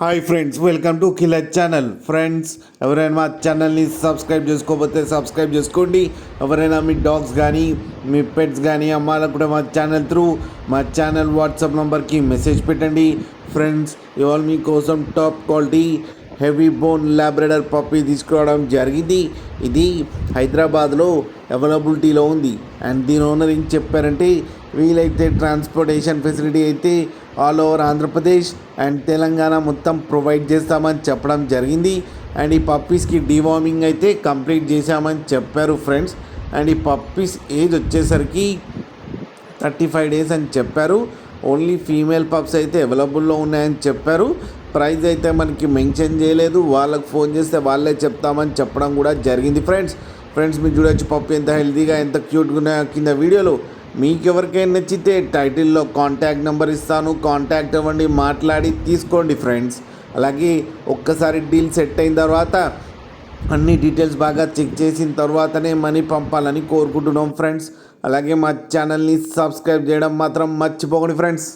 Hi friends, welcome to killer channel. Friends, ఎవరైనా మా ఛానల్ని సబ్స్క్రైబ్ చేసుకోకపోతే సబ్స్క్రైబ్ చేసుకోండి. ఎవరైనా మీ డాగ్స్ కానీ మీ పెట్స్ కానీ అమ్మాలకు కూడా మా ఛానల్ వాట్సాప్ నెంబర్కి మెసేజ్ పెట్టండి. ఫ్రెండ్స్, ఇవాళ మీకోసం top quality heavy bone labrador puppy తీసుకురావడం జరిగింది. ఇది హైదరాబాద్లో అవైలబిలిటీలో ఉంది. అండ్ దీని ఓనర్ ఏం చెప్పారంటే, వీలైతే ట్రాన్స్పోర్టేషన్ ఫెసిలిటీ అయితే all over Andhra Pradesh and Telangana మొత్తం ప్రొవైడ్ చేస్తామని చెప్పడం జరిగింది. అండ్ ఈ పప్పీస్కి డివార్మింగ్ అయితే కంప్లీట్ చేశామని చెప్పారు ఫ్రెండ్స్. అండ్ ఈ పప్పీస్ ఏజ్ వచ్చేసరికి 35 డేస్ అని చెప్పారు. ఓన్లీ ఫీమేల్ పప్స్ అయితే అవైలబుల్లో ఉన్నాయని చెప్పారు. ప్రైస్ అయితే మనకి మెన్షన్ చేయలేదు. వాళ్ళకి ఫోన్ చేస్తే వాళ్ళే చెప్తామని చెప్పడం కూడా జరిగింది ఫ్రెండ్స్ మీరు చూడొచ్చు పప్పు ఎంత హెల్తీగా ఎంత క్యూట్గా ఉన్నాయో కింద వీడియోలో. మీకు ఎవరికైనా నచ్చితే టైటిల్లో కాంటాక్ట్ నెంబర్ ఇస్తాను, కాంటాక్ట్ అవ్వండి, మాట్లాడి తీసుకోండి ఫ్రెండ్స్. అలాగే ఒక్కసారి డీల్ సెట్ అయిన తర్వాత అన్ని డీటెయిల్స్ బాగా చెక్ చేసిన తర్వాతనే మనీ పంపాలని కోరుకుంటున్నాం ఫ్రెండ్స్. అలాగే మా ఛానల్ని సబ్స్క్రైబ్ చేయడం మాత్రం మర్చిపోకండి ఫ్రెండ్స్.